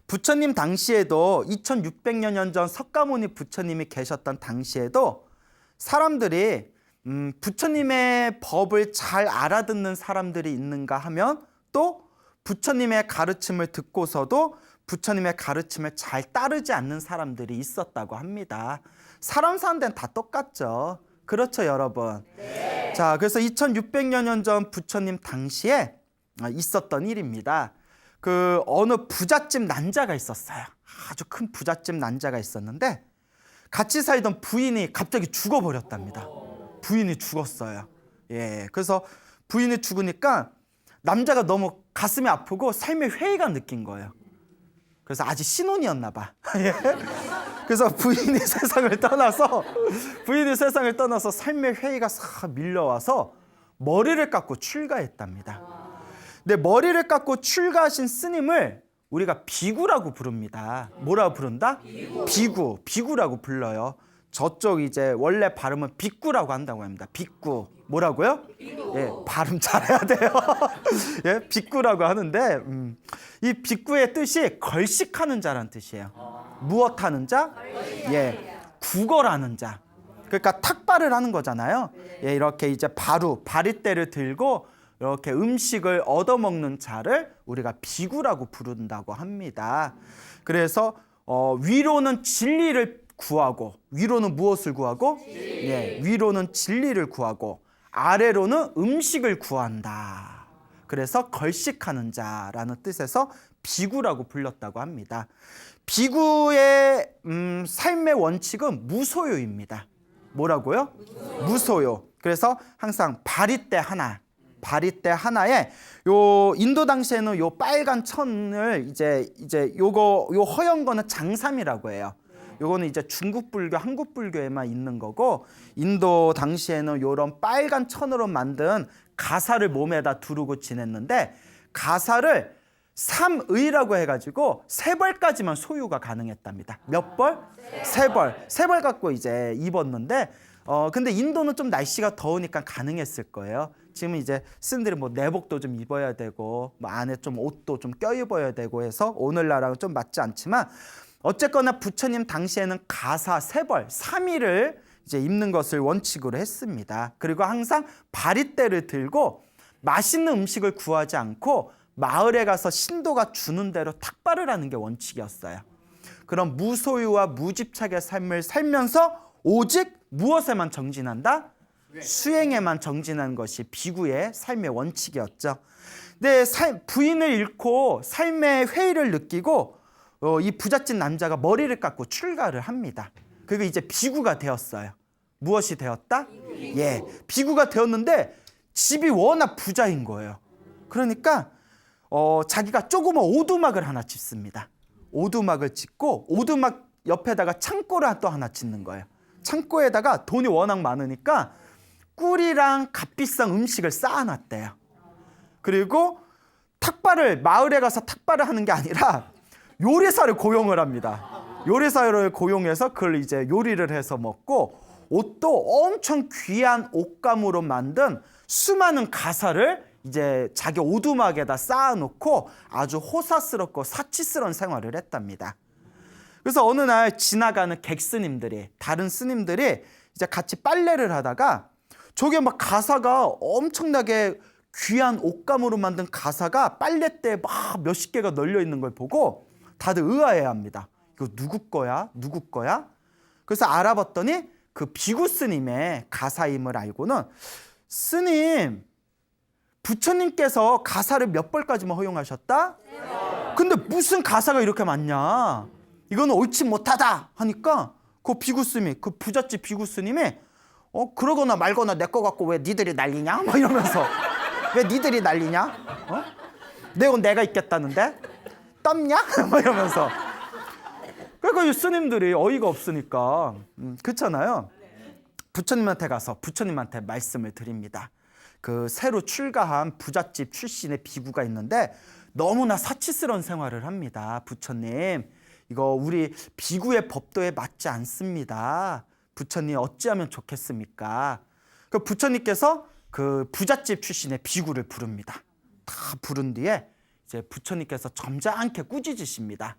부처님 당시에도 2600년 전 석가모니 부처님이 계셨던 당시에도 사람들이 부처님의 법을 잘 알아듣는 사람들이 있는가 하면 또 부처님의 가르침을 듣고서도 부처님의 가르침을 잘 따르지 않는 사람들이 있었다고 합니다. 사람 사는 데는 다 똑같죠. 그렇죠, 여러분? 네. 자, 그래서 2600년 전 부처님 당시에 있었던 일입니다. 그 어느 부잣집 난자가 있었어요. 아주 큰 부잣집 난자가 있었는데 같이 살던 부인이 갑자기 죽어버렸답니다. 부인이 죽었어요. 예, 그래서 부인이 죽으니까 남자가 너무 가슴이 아프고 삶의 회의감 느낀 거예요. 그래서 아직 신혼이었나 봐. 예. 그래서 부인이 세상을 떠나서 삶의 회의가 싹 밀려와서 머리를 깎고 출가했답니다. 근데 머리를 깎고 출가하신 스님을 우리가 비구라고 부릅니다. 뭐라고 부른다? 비구라고 불러요. 저쪽 이제 원래 발음은 빅구라고 한다고 합니다. 빅구. 뭐라고요? 예, 발음 잘해야 돼요. 예, 빅구라고 하는데 이 빅구의 뜻이 걸식하는 자라는 뜻이에요. 무엇하는 자? 예, 구걸하는 자. 그러니까 탁발을 하는 거잖아요. 예, 이렇게 이제 바리떼를 들고 이렇게 음식을 얻어먹는 자를 우리가 비구라고 부른다고 합니다. 그래서 위로는 진리를 구하고, 위로는 무엇을 구하고? 예, 위로는 진리를 구하고 아래로는 음식을 구한다. 그래서 걸식하는 자라는 뜻에서 비구라고 불렸다고 합니다. 비구의 삶의 원칙은 무소유입니다. 뭐라고요? 무소유. 그래서 항상 바리떼 하나에 요 인도 당시에는 요 빨간 천을 이제 요 허연 거는 장삼이라고 해요. 요거는 이제 중국 불교, 한국 불교에만 있는 거고 인도 당시에는 요런 빨간 천으로 만든 가사를 몸에다 두르고 지냈는데 가사를 삼의라고 해가지고 3벌까지만 소유가 가능했답니다. 몇 벌? 3벌. 3벌 갖고 이제 입었는데 근데 인도는 좀 날씨가 더우니까 가능했을 거예요. 지금 이제 스님들이 뭐 내복도 좀 입어야 되고 뭐 안에 좀 옷도 좀 껴입어야 되고 해서 오늘날하고 좀 맞지 않지만 어쨌거나 부처님 당시에는 가사 3벌, 3일을 이제 입는 것을 원칙으로 했습니다. 그리고 항상 바리떼를 들고 맛있는 음식을 구하지 않고 마을에 가서 신도가 주는 대로 탁발을 하는 게 원칙이었어요. 그런 무소유와 무집착의 삶을 살면서 오직 무엇에만 정진한다? 수행에만 정진한 것이 비구의 삶의 원칙이었죠. 근데 부인을 잃고 삶의 회의를 느끼고 이 부잣집 남자가 머리를 깎고 출가를 합니다. 그게 이제 비구가 되었어요. 무엇이 되었다? 예, 비구가 되었는데 집이 워낙 부자인 거예요. 그러니까 자기가 조그만 오두막을 하나 짓습니다. 오두막을 짓고 오두막 옆에다가 창고를 또 하나 짓는 거예요. 창고에다가 돈이 워낙 많으니까 꿀이랑 값비싼 음식을 쌓아놨대요. 그리고 마을에 가서 탁발을 하는 게 아니라 요리사를 고용을 합니다. 요리사를 고용해서 그걸 이제 요리를 해서 먹고 옷도 엄청 귀한 옷감으로 만든 수많은 가사를 이제 자기 오두막에다 쌓아놓고 아주 호사스럽고 사치스러운 생활을 했답니다. 그래서 어느 날 지나가는 객스님들이 다른 스님들이 이제 같이 빨래를 하다가 저게 막 가사가 엄청나게 귀한 옷감으로 만든 가사가 빨랫대에 막 몇십 개가 널려 있는 걸 보고 다들 의아해합니다. 이거 누구 거야? 그래서 알아봤더니 그 비구 스님의 가사임을 알고는 스님, 부처님께서 가사를 몇 벌까지만 허용하셨다? 근데 무슨 가사가 이렇게 많냐? 이거는 옳지 못하다 하니까 그 비구 스님이, 그 부잣집 비구 스님이 그러거나 말거나 내 거 갖고 왜 니들이 난리냐? 막 이러면서 왜 니들이 난리냐? 내가 있겠다는데? 땀냐? 막 이러면서 그러니까 이 스님들이 어이가 없으니까 그렇잖아요. 부처님한테 가서 부처님한테 말씀을 드립니다. 그 새로 출가한 부잣집 출신의 비구가 있는데 너무나 사치스러운 생활을 합니다. 부처님, 이거 우리 비구의 법도에 맞지 않습니다. 부처님 어찌하면 좋겠습니까? 그 부처님께서 그 부잣집 출신의 비구를 부릅니다. 다 부른 뒤에 이제 부처님께서 점잖게 꾸짖으십니다.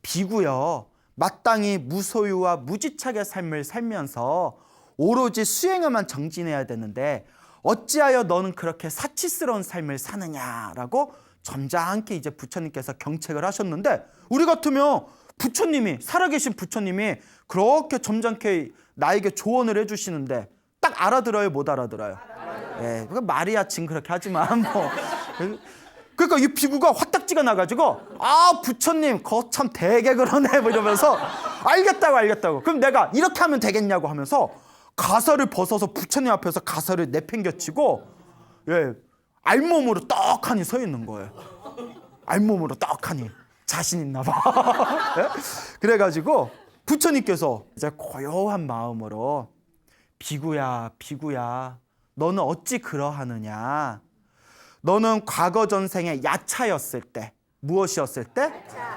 비구여, 마땅히 무소유와 무지착의 삶을 살면서 오로지 수행에만 정진해야 되는데 어찌하여 너는 그렇게 사치스러운 삶을 사느냐라고 점잖게 이제 부처님께서 경책을 하셨는데, 우리 같으면 부처님이, 살아계신 부처님이 그렇게 점잖게 나에게 조언을 해주시는데 딱 알아들어요, 못 알아들어요? 예, 말이야 진 그렇게 하지만 뭐. 그러니까 이 비구가 화딱지가 나가지고 부처님 거참 되게 그러네 뭐 이러면서 알겠다고 그럼 내가 이렇게 하면 되겠냐고 하면서 가사를 벗어서 부처님 앞에서 가사를 내팽겨치고, 예, 알몸으로 떡하니 서 있는 거예요. 알몸으로 떡하니 자신 있나 봐. 예? 그래가지고 부처님께서 이제 고요한 마음으로 비구야 너는 어찌 그러하느냐. 너는 과거 전생에 야차였을 때, 무엇이었을 때?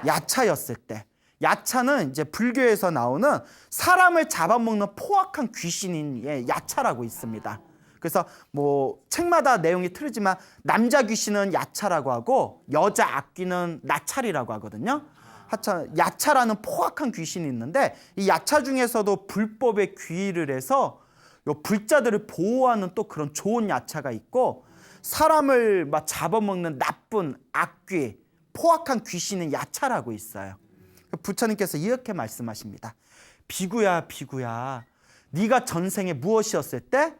야차였을 때. 야차는 이제 불교에서 나오는 사람을 잡아먹는 포악한 귀신인 야차라고 있습니다. 그래서 뭐 책마다 내용이 틀리지만 남자 귀신은 야차라고 하고 여자 악귀는 나찰이라고 하거든요. 야차라는 포악한 귀신이 있는데 이 야차 중에서도 불법에 귀의를 해서 요 불자들을 보호하는 또 그런 좋은 야차가 있고, 사람을 막 잡아먹는 나쁜 악귀, 포악한 귀신은 야차라고 있어요. 부처님께서 이렇게 말씀하십니다. 비구야 네가 전생에 무엇이었을 때?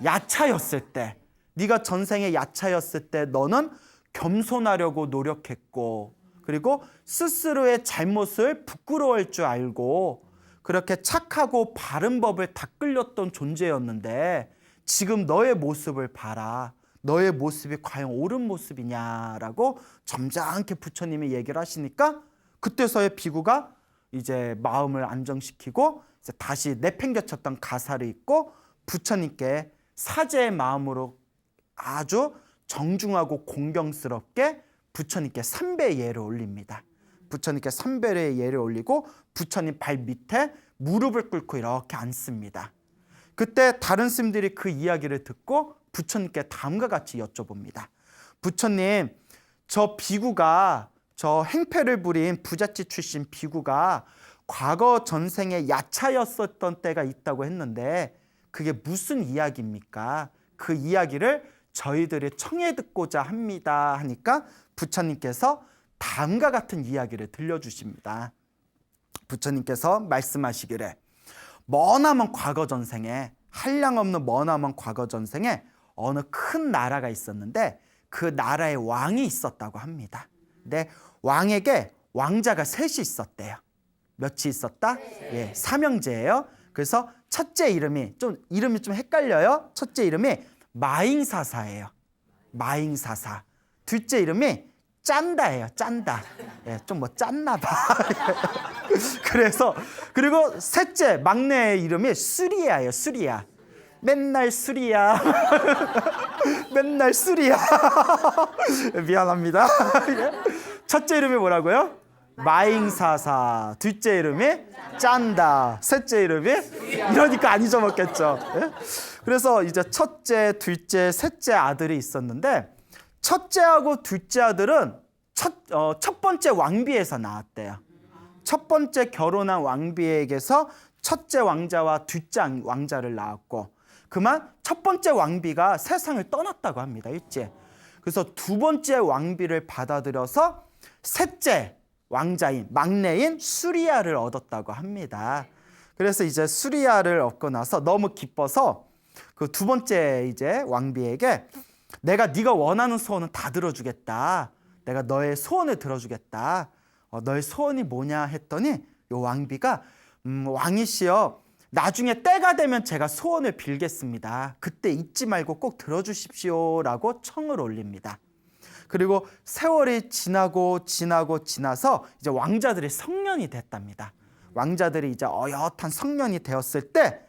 야차였을 때. 네가 전생에 야차였을 때 너는 겸손하려고 노력했고, 그리고 스스로의 잘못을 부끄러워할 줄 알고 그렇게 착하고 바른 법을 닦으렸던 존재였는데 지금 너의 모습을 봐라. 너의 모습이 과연 옳은 모습이냐라고 점잖게 부처님이 얘기를 하시니까, 그때서야 비구가 이제 마음을 안정시키고 이제 다시 내팽겨쳤던 가사를 읽고 부처님께 사죄의 마음으로 아주 정중하고 공경스럽게 부처님께 3배의 예를 올립니다. 부처님께 3배의 예를 올리고 부처님 발 밑에 무릎을 꿇고 이렇게 앉습니다. 그때 다른 스님들이 그 이야기를 듣고 부처님께 다음과 같이 여쭤봅니다. 부처님, 저 비구가, 저 행패를 부린 부잣집 출신 비구가 과거 전생에 야차였었던 때가 있다고 했는데 그게 무슨 이야기입니까? 그 이야기를 저희들이 청해 듣고자 합니다 하니까 부처님께서 다음과 같은 이야기를 들려주십니다. 부처님께서 말씀하시기를 머나먼 과거 전생에, 한량없는 머나먼 과거 전생에 어느 큰 나라가 있었는데 그 나라에 왕이 있었다고 합니다. 근데 왕에게 왕자가 셋이 있었대요. 몇이 있었다? 예, 삼형제예요. 그래서 첫째 이름이 좀 헷갈려요. 첫째 이름이 마잉사사예요. 마잉사사. 둘째 이름이 짠다예요. 짠다. 예, 좀 뭐 짠나 봐. 그래서 그리고 셋째 막내 이름이 수리야예요. 수리야. 맨날 수리야. 맨날 수리야. 미안합니다. 첫째 이름이 뭐라고요? 마잉사사. 둘째 이름이 짠다. 셋째 이름이 이러니까 안 잊어먹겠죠. 예? 그래서 이제 첫째, 둘째, 셋째 아들이 있었는데 첫째하고 둘째 아들은 첫 번째 왕비에서 나왔대요. 첫 번째 결혼한 왕비에게서 첫째 왕자와 둘째 왕자를 낳았고, 그만 첫 번째 왕비가 세상을 떠났다고 합니다. 일제. 그래서 두 번째 왕비를 받아들여서 셋째 왕자인 막내인 수리야를 얻었다고 합니다. 그래서 이제 수리야를 얻고 나서 너무 기뻐서 그 두 번째 이제 왕비에게 내가 네가 원하는 소원은 다 들어주겠다. 내가 너의 소원을 들어주겠다. 너의 소원이 뭐냐 했더니 요 왕비가 왕이시여, 나중에 때가 되면 제가 소원을 빌겠습니다. 그때 잊지 말고 꼭 들어주십시오라고 청을 올립니다. 그리고 세월이 지나서 이제 왕자들이 성년이 됐답니다. 왕자들이 이제 어엿한 성년이 되었을 때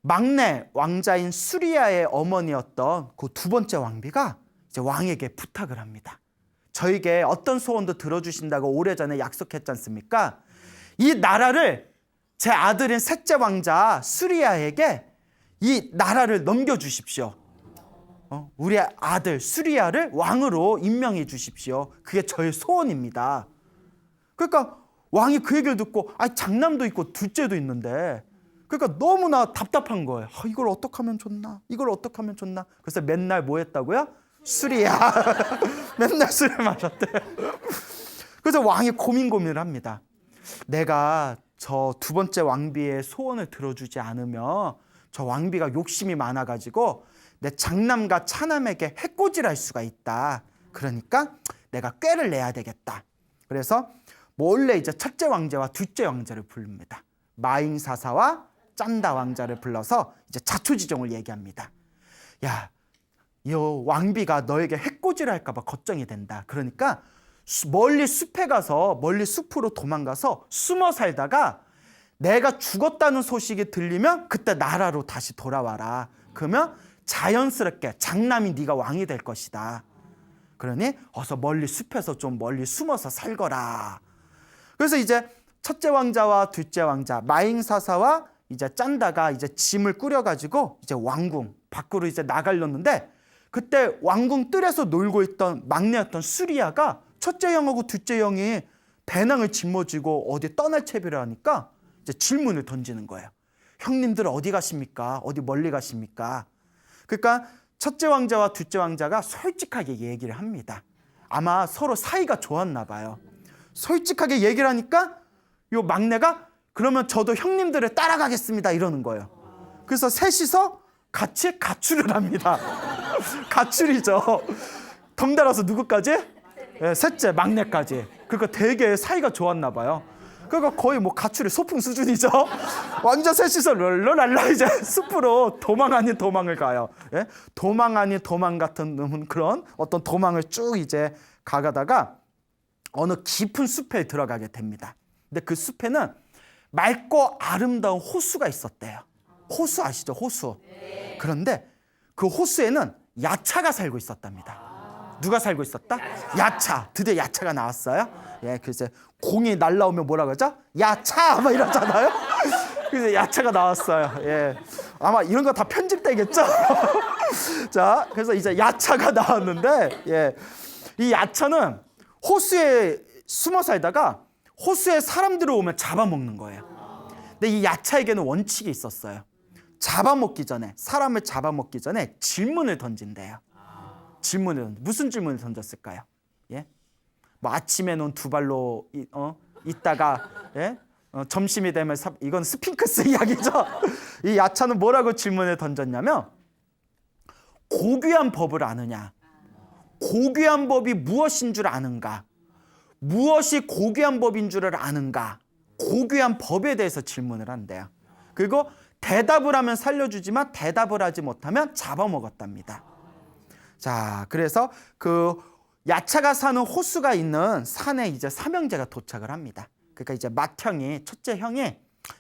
막내 왕자인 수리야의 어머니였던 그 두 번째 왕비가 이제 왕에게 부탁을 합니다. 저에게 어떤 소원도 들어주신다고 오래전에 약속했지 않습니까? 이 나라를 제 아들인 셋째 왕자 수리야에게 이 나라를 넘겨주십시오. 우리 아들 수리야를 왕으로 임명해 주십시오. 그게 저의 소원입니다. 그러니까 왕이 그 얘기를 듣고 장남도 있고 둘째도 있는데 그러니까 너무나 답답한 거예요. 이걸 어떻게 하면 좋나? 이걸 어떻게 하면 좋나? 그래서 맨날 뭐 했다고요? 술이야. 맨날 술을 마셨대요. 그래서 왕이 고민을 합니다. 내가 저 두 번째 왕비의 소원을 들어주지 않으면 저 왕비가 욕심이 많아가지고 내 장남과 차남에게 해코지를 할 수가 있다. 그러니까 내가 꾀를 내야 되겠다. 그래서 몰래 이제 첫째 왕자와 둘째 왕자를 부릅니다. 마잉사사와 짠다 왕자를 불러서 이제 자초지종을 얘기합니다. 야, 이 왕비가 너에게 해코지를 할까봐 걱정이 된다. 그러니까 멀리 숲에 가서 멀리 숲으로 도망가서 숨어 살다가 내가 죽었다는 소식이 들리면 그때 나라로 다시 돌아와라. 그러면 자연스럽게 장남이 네가 왕이 될 것이다. 그러니 어서 멀리 숲에서 좀 멀리 숨어서 살거라. 그래서 이제 첫째 왕자와 둘째 왕자 마잉사사와 이제 짠다가 이제 짐을 꾸려가지고 이제 왕궁 밖으로 이제 나가려는데 그때 왕궁 뜰에서 놀고 있던 막내였던 수리야가 첫째 형하고 둘째 형이 배낭을 짊어지고 어디 떠날 채비를 하니까 이제 질문을 던지는 거예요. 형님들 어디 가십니까? 어디 멀리 가십니까? 그러니까 첫째 왕자와 둘째 왕자가 솔직하게 얘기를 합니다. 아마 서로 사이가 좋았나 봐요. 솔직하게 얘기를 하니까 요 막내가 그러면 저도 형님들을 따라가겠습니다 이러는 거예요. 그래서 셋이서 같이 가출을 합니다. 가출이죠. 덩달아서 누구까지? 네, 셋째 막내까지. 그러니까 되게 사이가 좋았나 봐요. 그러니까 거의 뭐 가출의 소풍 수준이죠. 완전 셋이서 랄랄랄라 이제 숲으로 도망 아닌 도망을 가요. 예? 도망 아닌 도망 같은 그런 어떤 도망을 쭉 이제 가다가 어느 깊은 숲에 들어가게 됩니다. 근데 그 숲에는 맑고 아름다운 호수가 있었대요. 호수 아시죠? 호수. 그런데 그 호수에는 야차가 살고 있었답니다. 누가 살고 있었다? 야차. 드디어 야차가 나왔어요. 예, 그래서 공이 날라오면 뭐라 그러죠? 야차! 막 이러잖아요. 그래서 야차가 나왔어요. 예. 아마 이런 거 다 편집되겠죠? 자, 그래서 이제 야차가 나왔는데, 예. 이 야차는 호수에 숨어 살다가 호수에 사람 들어오면 잡아먹는 거예요. 근데 이 야차에게는 원칙이 있었어요. 잡아먹기 전에, 사람을 잡아먹기 전에 질문을 던진대요. 무슨 질문을 던졌을까요? 예? 뭐 아침에는 두 발로 있다가 예? 점심이 되면 이건 스핑크스 이야기죠. 이 야차는 뭐라고 질문을 던졌냐면 고귀한 법을 아느냐? 고귀한 법이 무엇인 줄 아는가? 무엇이 고귀한 법인 줄을 아는가? 고귀한 법에 대해서 질문을 한대요. 그리고 대답을 하면 살려주지만 대답을 하지 못하면 잡아먹었답니다. 자, 그래서 그 야차가 사는 호수가 있는 산에 이제 삼형제가 도착을 합니다. 그러니까 이제 맏형이, 첫째 형이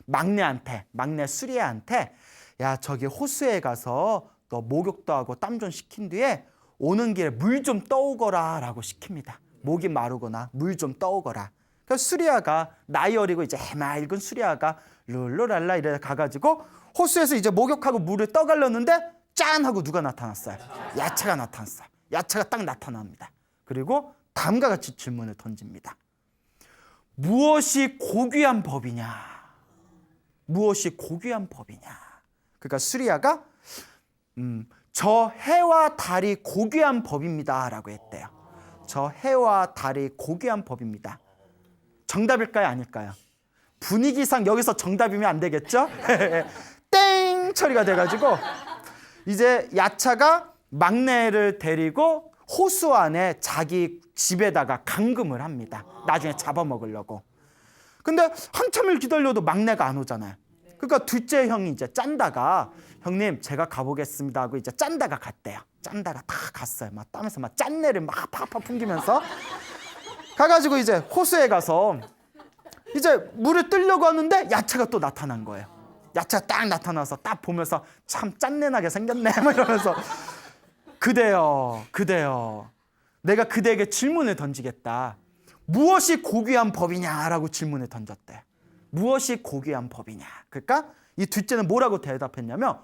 막내 수리야한테 야, 저기 호수에 가서 너 목욕도 하고 땀 좀 식힌 뒤에 오는 길에 물 좀 떠오거라 라고 시킵니다. 목이 마르거나 물 좀 떠오거라. 그래서 수리야가 나이 어리고 이제 해맑은 수리야가 룰루랄라 이래 가가지고 호수에서 이제 목욕하고 물을 떠가려는데 짠 하고 누가 나타났어요? 야차가 나타났어요. 야차가 딱 나타납니다. 그리고 다음과 같이 질문을 던집니다. 무엇이 고귀한 법이냐? 무엇이 고귀한 법이냐? 그러니까 수리야가 저 해와 달이 고귀한 법입니다 라고 했대요. 저 해와 달이 고귀한 법입니다. 정답일까요? 아닐까요? 분위기상 여기서 정답이면 안 되겠죠? 땡! 처리가 돼가지고 이제 야차가 막내를 데리고 호수 안에 자기 집에다가 감금을 합니다. 나중에 잡아먹으려고. 근데 한참을 기다려도 막내가 안 오잖아요. 그러니까 둘째 형이 이제 짠다가 형님 제가 가보겠습니다 하고 이제 짠다가 갔대요. 짠다가 다 갔어요. 막 땀에서 막 짠내를 막 팍팍 풍기면서 가가지고 이제 호수에 가서 이제 물을 뜨려고 하는데 야차가 또 나타난 거예요. 야차가 딱 나타나서 딱 보면서 참 짠내나게 생겼네 막 이러면서 그대여 내가 그대에게 질문을 던지겠다. 무엇이 고귀한 법이냐라고 질문을 던졌대. 무엇이 고귀한 법이냐. 그러니까 이 둘째는 뭐라고 대답했냐면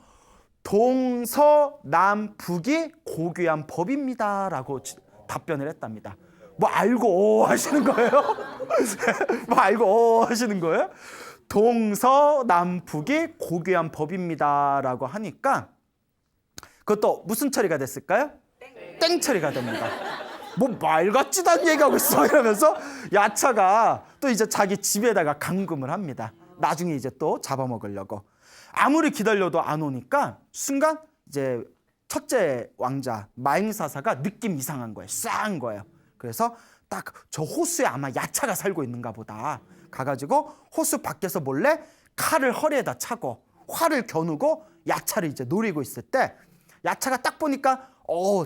동서남북이 고귀한 법입니다라고 답변을 했답니다. 뭐 알고 하시는 거예요? 뭐 알고 하시는 거예요? 동서남북이 고귀한 법입니다라고 하니까 그것도 무슨 처리가 됐을까요? 땡 처리가 됩니다. 뭐 말 같지도 않은 얘기하고 있어 이러면서 야차가 또 이제 자기 집에다가 감금을 합니다. 나중에 이제 또 잡아먹으려고. 아무리 기다려도 안 오니까 순간 이제 첫째 왕자 마잉사사가 느낌 이상한 거예요. 싸한 거예요. 그래서 딱 저 호수에 아마 야차가 살고 있는가 보다. 가가지고 호수 밖에서 몰래 칼을 허리에다 차고 활을 겨누고 야차를 이제 노리고 있을 때 야차가 딱 보니까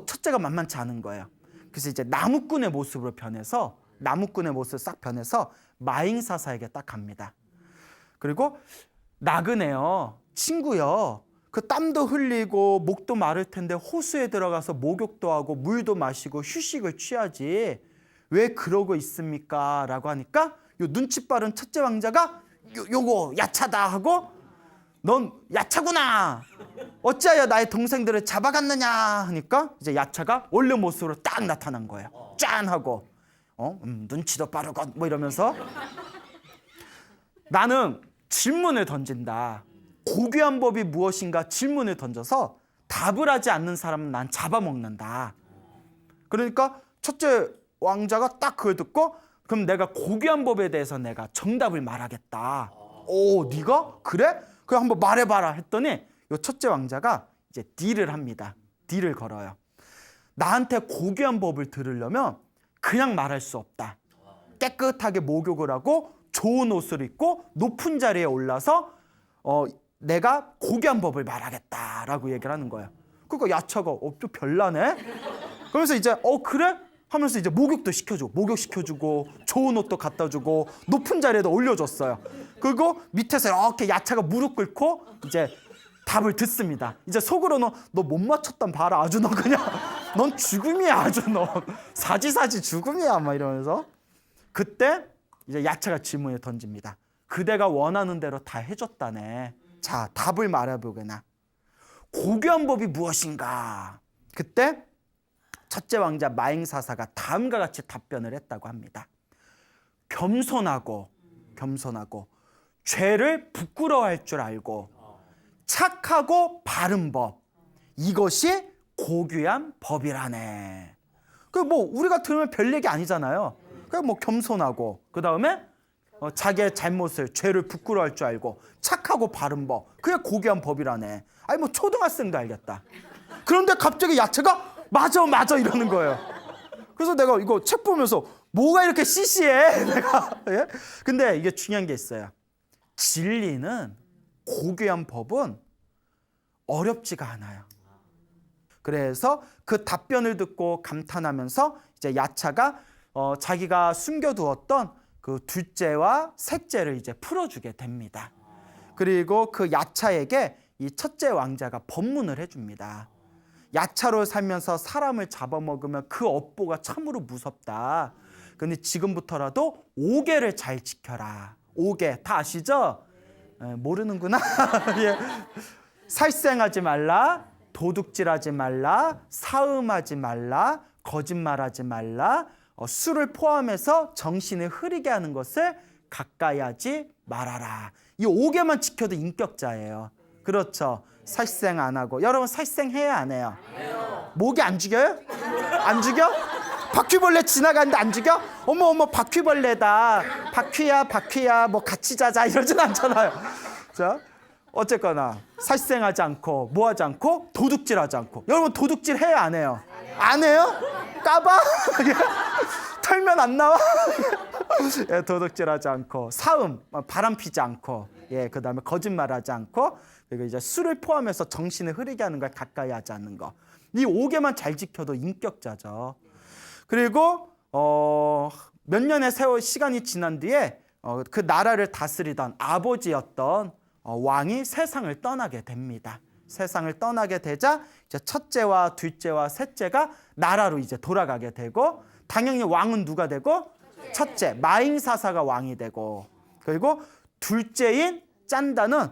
첫째가 만만치 않은 거예요. 그래서 이제 나무꾼의 모습으로 변해서 나무꾼의 모습 싹 변해서 마잉사사에게 딱 갑니다. 그리고 나그네요, 친구요. 그 땀도 흘리고 목도 마를 텐데 호수에 들어가서 목욕도 하고 물도 마시고 휴식을 취하지 왜 그러고 있습니까? 라고 하니까 요 눈치 빠른 첫째 왕자가 요거 야차다 하고 넌 야차구나. 어찌하여 나의 동생들을 잡아갔느냐 하니까 이제 야차가 원래 모습으로 딱 나타난 거예요. 짠 하고 눈치도 빠르고 뭐 이러면서 나는 질문을 던진다. 고귀한 법이 무엇인가 질문을 던져서 답을 하지 않는 사람은 난 잡아먹는다. 그러니까 첫째 왕자가 딱 그걸 듣고 그럼 내가 고귀한 법에 대해서 내가 정답을 말하겠다. 오, 네가? 그래? 그럼 한번 말해봐라 했더니 요 첫째 왕자가 이제 딜을 합니다. 딜을 걸어요. 나한테 고귀한 법을 들으려면 그냥 말할 수 없다. 깨끗하게 목욕을 하고 좋은 옷을 입고 높은 자리에 올라서 내가 고귀한 법을 말하겠다라고 얘기를 하는 거예요. 그러니까 야차가 좀 별나네? 그러면서 이제 그래? 하면서 이제 목욕도 시켜주고 목욕시켜주고 좋은 옷도 갖다 주고 높은 자리에도 올려줬어요. 그리고 밑에서 이렇게 야차가 무릎 꿇고 이제 답을 듣습니다. 이제 속으로는 너 못 맞췄단 봐라. 아주 너 그냥 넌 죽음이야. 아주 너 사지사지 죽음이야. 막 이러면서 그때 이제 야차가 질문을 던집니다. 그대가 원하는 대로 다 해줬다네. 자, 답을 말해보게나. 고귀한 법이 무엇인가? 그때 첫째 왕자 마잉사사가 다음과 같이 답변을 했다고 합니다. 겸손하고 죄를 부끄러워할 줄 알고 착하고 바른 법, 이것이 고귀한 법이라네. 그 뭐 우리가 들으면 별 얘기 아니잖아요. 그냥 뭐 겸손하고 그 다음에 자기의 잘못을 죄를 부끄러워할 줄 알고 착하고 바른 법, 그게 고귀한 법이라네. 아니 뭐 초등학생도 알겠다. 그런데 갑자기 야채가 맞아 이러는 거예요. 그래서 내가 이거 책 보면서 뭐가 이렇게 시시해 내가. 예? 근데 이게 중요한 게 있어요. 진리는 고귀한 법은 어렵지가 않아요. 그래서 그 답변을 듣고 감탄하면서 이제 야차가 자기가 숨겨두었던 그 둘째와 셋째를 이제 풀어주게 됩니다. 그리고 그 야차에게 이 첫째 왕자가 법문을 해줍니다. 야차로 살면서 사람을 잡아먹으면 그 업보가 참으로 무섭다. 근데 지금부터라도 5계를 잘 지켜라. 5계 다 아시죠? 모르는구나. 예. 살생하지 말라, 도둑질하지 말라, 사음하지 말라, 거짓말하지 말라, 술을 포함해서 정신을 흐리게 하는 것을 가까이 하지 말아라. 이 5개만 지켜도 인격자예요. 그렇죠. 살생 안 하고. 여러분 살생해야 안 해요? 모기 안 죽여요? 안 죽여? 바퀴벌레 지나가는데 안 죽여? 어머 바퀴벌레다. 바퀴야 뭐 같이 자자 이러진 않잖아요. 자, 어쨌거나 살생하지 않고 뭐하지 않고 도둑질하지 않고. 여러분 도둑질 해야 안 해요? 안 해요? 까봐? 털면 안 나와? 예, 도둑질하지 않고 사음 바람 피지 않고 그 다음에 거짓말하지 않고 그리고 이제 술을 포함해서 정신을 흐리게 하는 걸 가까이 하지 않는 거. 이 5개만 잘 지켜도 인격자죠. 그리고 몇 년의 세월 시간이 지난 뒤에 그 나라를 다스리던 아버지였던 왕이 세상을 떠나게 됩니다. 세상을 떠나게 되자 이제 첫째와 둘째와 셋째가 나라로 이제 돌아가게 되고 당연히 왕은 누가 되고 첫째 마잉사사가 왕이 되고 그리고 둘째인 짠다는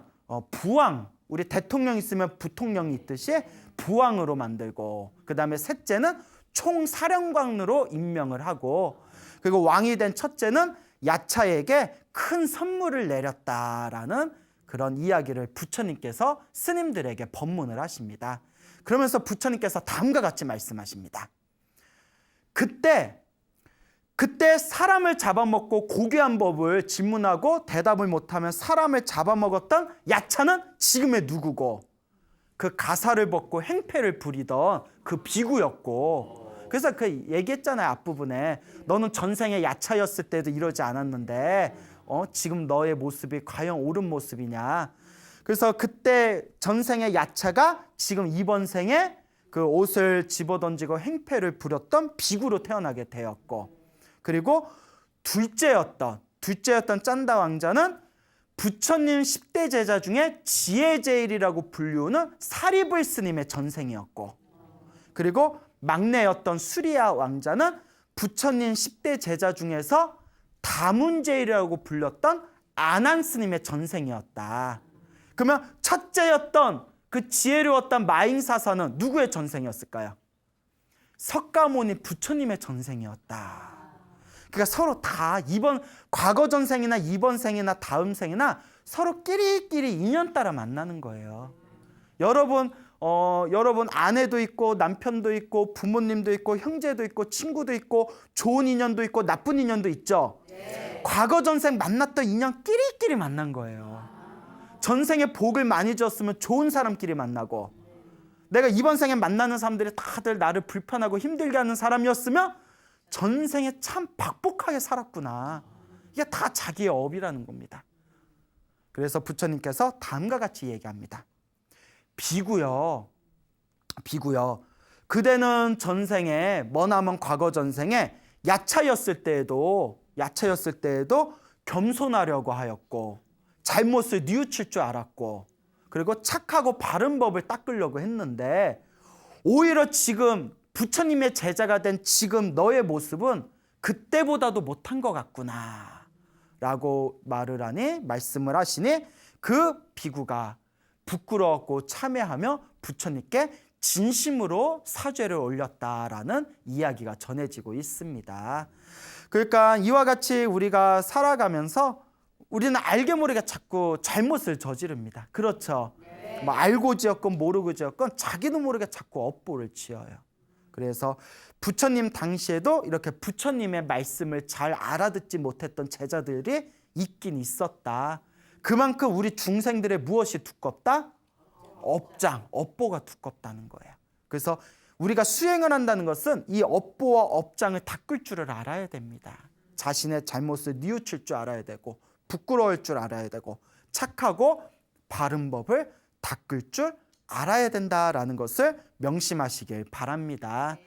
부왕 우리 대통령 있으면 부통령이 있듯이 부왕으로 만들고, 그 다음에 셋째는 총사령관으로 임명을 하고, 그리고 왕이 된 첫째는 야차에게 큰 선물을 내렸다라는 그런 이야기를 부처님께서 스님들에게 법문을 하십니다. 그러면서 부처님께서 다음과 같이 말씀하십니다. 그때 사람을 잡아먹고 고귀한 법을 질문하고 대답을 못하면 사람을 잡아먹었던 야차는 지금의 누구고, 그 가사를 벗고 행패를 부리던 그 비구였고, 그래서 그 얘기했잖아요. 앞부분에 너는 전생에 야차였을 때도 이러지 않았는데 지금 너의 모습이 과연 옳은 모습이냐. 그래서 그때 전생의 야차가 지금 이번 생에 그 옷을 집어던지고 행패를 부렸던 비구로 태어나게 되었고, 그리고 둘째였던 짠다 왕자는 부처님 10대 제자 중에 지혜제일이라고 불리우는 사리불 스님의 전생이었고, 그리고 막내였던 수리야 왕자는 부처님 10대 제자 중에서 다문제일이라고 불렸던 아난 스님의 전생이었다. 그러면 첫째였던 그 지혜로웠던 마잉사사는 누구의 전생이었을까요? 석가모니 부처님의 전생이었다. 그러니까 서로 다 과거 전생이나 이번 생이나 다음 생이나 서로 끼리끼리 인연 따라 만나는 거예요. 여러분 아내도 있고 남편도 있고 부모님도 있고 형제도 있고 친구도 있고 좋은 인연도 있고 나쁜 인연도 있죠. 네. 과거 전생 만났던 인연 끼리끼리 만난 거예요. 전생에 복을 많이 줬으면 좋은 사람끼리 만나고, 내가 이번 생에 만나는 사람들이 다들 나를 불편하고 힘들게 하는 사람이었으면 전생에 참 박복하게 살았구나. 이게 다 자기의 업이라는 겁니다. 그래서 부처님께서 다음과 같이 얘기합니다. 비구여, 그대는 전생에, 머나먼 과거 전생에 야차였을 때에도 겸손하려고 하였고, 잘못을 뉘우칠 줄 알았고, 그리고 착하고 바른 법을 닦으려고 했는데, 오히려 지금 부처님의 제자가 된 지금 너의 모습은 그때보다도 못한 것 같구나 라고 말씀을 하시니, 그 비구가 부끄러웠고 참회하며 부처님께 진심으로 사죄를 올렸다라는 이야기가 전해지고 있습니다. 그러니까 이와 같이 우리가 살아가면서 우리는 알게 모르게 자꾸 잘못을 저지릅니다. 그렇죠? 네. 뭐 알고 지었건 모르고 지었건 자기도 모르게 자꾸 업보를 지어요. 그래서 부처님 당시에도 이렇게 부처님의 말씀을 잘 알아듣지 못했던 제자들이 있긴 있었다. 그만큼 우리 중생들의 무엇이 두껍다? 업보가 두껍다는 거예요. 그래서 우리가 수행을 한다는 것은 이 업보와 업장을 닦을 줄을 알아야 됩니다. 자신의 잘못을 뉘우칠 줄 알아야 되고, 부끄러울 줄 알아야 되고, 착하고 바른 법을 닦을 줄 알아야 된다라는 것을 명심하시길 바랍니다.